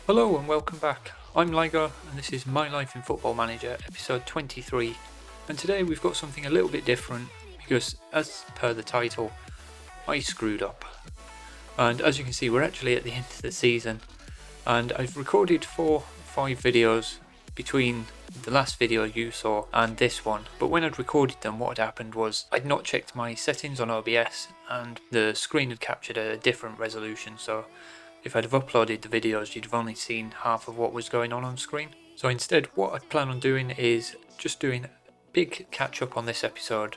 Hello and welcome back. I'm Lygo and this is My Life in Football Manager episode 23, and today we've got something a little bit different because, as per the title, I screwed up. And as you can see, we're actually at the end of the season, and I've recorded 4-5 videos between the last video you saw and this one, but when I'd recorded them, what had happened was I'd not checked my settings on OBS and the screen had captured a different resolution, so if I'd have uploaded the videos, you'd have only seen half of what was going on screen. So instead, what I plan on doing is just doing a big catch up on this episode,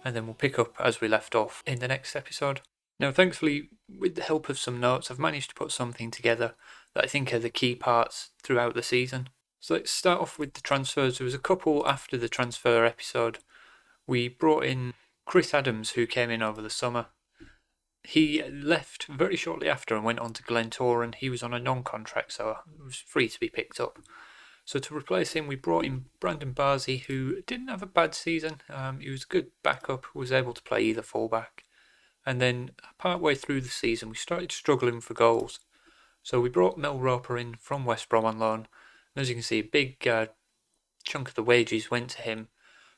and then we'll pick up as we left off in the next episode. Now, thankfully, with the help of some notes, I've managed to put something together that I think are the key parts throughout the season. So let's start off with the transfers. There was a couple after the transfer episode. We brought in Chris Adams, who came in over the summer. He left very shortly after and went on to Glentoran. He was on a non-contract, so it was free to be picked up. So to replace him, we brought in Brandon Barzy, who didn't have a bad season. He was a good backup, was able to play either fullback. And then partway through the season, we started struggling for goals. So we brought Mel Roper in from West Brom on loan. And as you can see, a big chunk of the wages went to him.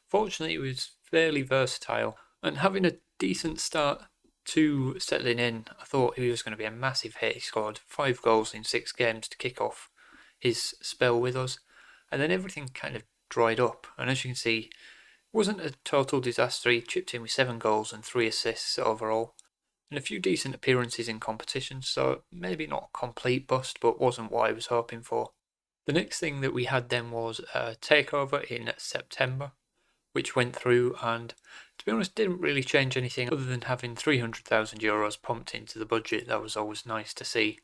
Fortunately, he was fairly versatile, and having a decent start to settling in, I thought he was going to be a massive hit. He scored 5 goals in 6 games to kick off his spell with us, and then everything kind of dried up. And as you can see, it wasn't a total disaster. He chipped in with 7 goals and 3 assists overall, and a few decent appearances in competitions, so maybe not a complete bust, but wasn't what I was hoping for. The next thing that we had then was a takeover in September, which went through, and to be honest didn't really change anything other than having €300,000 pumped into the budget. That was always nice to see.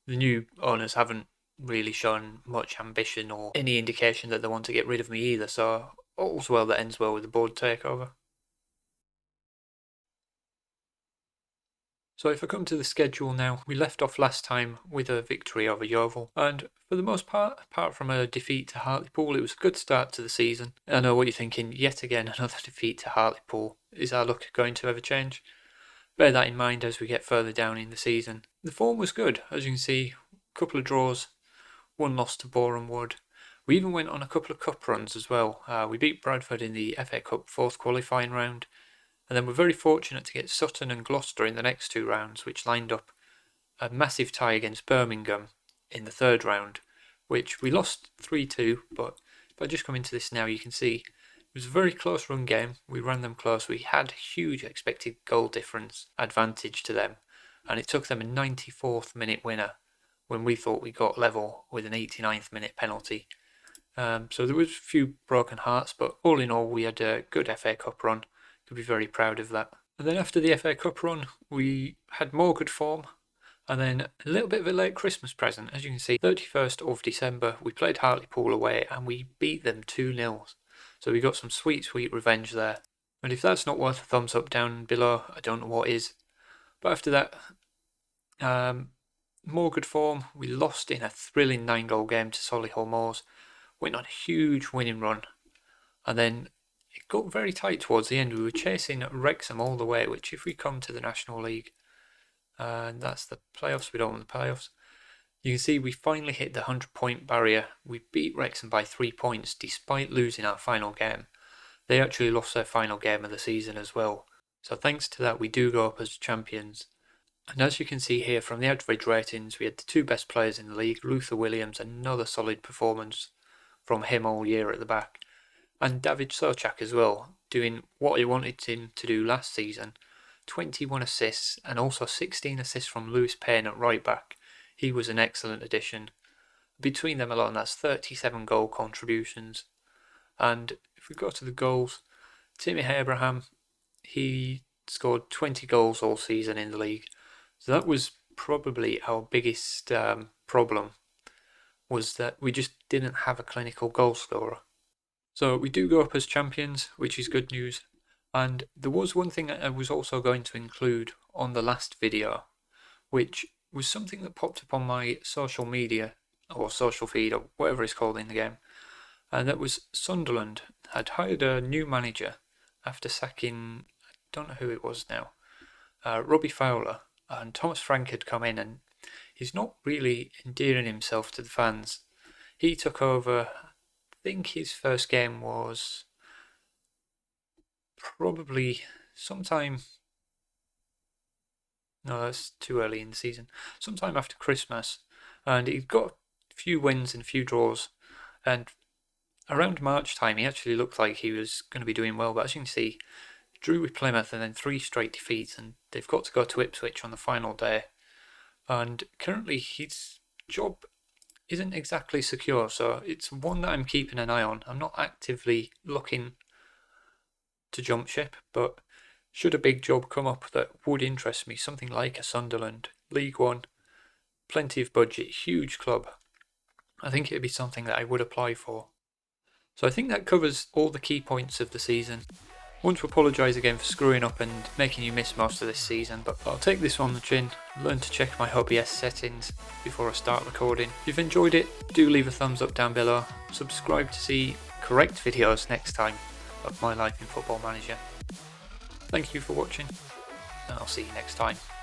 The new owners haven't really shown much ambition or any indication that they want to get rid of me either, so all's well that ends well with the board takeover. So if I come to the schedule now, we left off last time with a victory over Yeovil, and for the most part, apart from a defeat to Hartlepool, it was a good start to the season. I know what you're thinking, yet again another defeat to Hartlepool. Is our luck going to ever change? Bear that in mind as we get further down in the season. The form was good, as you can see, a couple of draws, 1 loss to Boreham Wood. We even went on a couple of cup runs as well. We beat Bradford in the FA Cup 4th qualifying round, and then we're very fortunate to get Sutton and Gloucester in the next 2 rounds, which lined up a massive tie against Birmingham in the 3rd round, which we lost 3-2, but if I just come into this now, you can see it was a very close run game. We ran them close. We had huge expected goal difference advantage to them, and it took them a 94th minute winner when we thought we got level with an 89th minute penalty. So there was a few broken hearts, but all in all, we had a good FA Cup run. Could be very proud of that. And then after the FA Cup run, we had more good form, and then a little bit of a late Christmas present. As you can see, 31st of December, we played Hartlepool away and we beat them 2-0. So we got some sweet revenge there. And if that's not worth a thumbs up down below, I don't know what is. But after that, more good form. We lost in a thrilling 9-goal game to Solihull Moors. Went on a huge winning run, and then it got very tight towards the end. We were chasing Wrexham all the way, which if we come to the National League, and that's the playoffs, we don't want the playoffs, you can see we finally hit the 100-point barrier. We beat Wrexham by 3 points despite losing our final game. They actually lost their final game of the season as well. So thanks to that, we do go up as champions. And as you can see here from the average ratings, we had the 2 best players in the league. Luther Williams, another solid performance from him all year at the back. And David Sochak as well, doing what he wanted him to do last season. 21 assists and also 16 assists from Lewis Payne at right back. He was an excellent addition. Between them alone, that's 37 goal contributions. And if we go to the goals, Timmy Abraham, he scored 20 goals all season in the league. So that was probably our biggest problem, was that we just didn't have a clinical goal scorer. So we do go up as champions, which is good news. And there was one thing I was also going to include on the last video, which was something that popped up on my social media, or social feed, or whatever it's called in the game. And that was Sunderland had hired a new manager after sacking, I don't know who it was now, Robbie Fowler, and Thomas Frank had come in, and he's not really endearing himself to the fans. He took over, I think his first game was probably sometime, no, that's too early in the season, sometime after Christmas, and he got a few wins and a few draws, and around March time he actually looked like he was going to be doing well, but as you can see, drew with Plymouth and then 3 straight defeats, and they've got to go to Ipswich on the final day, and currently his job isn't exactly secure, so it's one that I'm keeping an eye on. I'm not actively looking to jump ship, but should a big job come up that would interest me, something like a Sunderland, League One, plenty of budget, huge club, I think it'd be something that I would apply for. So I think that covers all the key points of the season. I want to apologise again for screwing up and making you miss most of this season, but I'll take this on the chin, learn to check my OBS settings before I start recording. If you've enjoyed it, do leave a thumbs up down below, subscribe to see correct videos next time of my life in Football Manager. Thank you for watching, and I'll see you next time.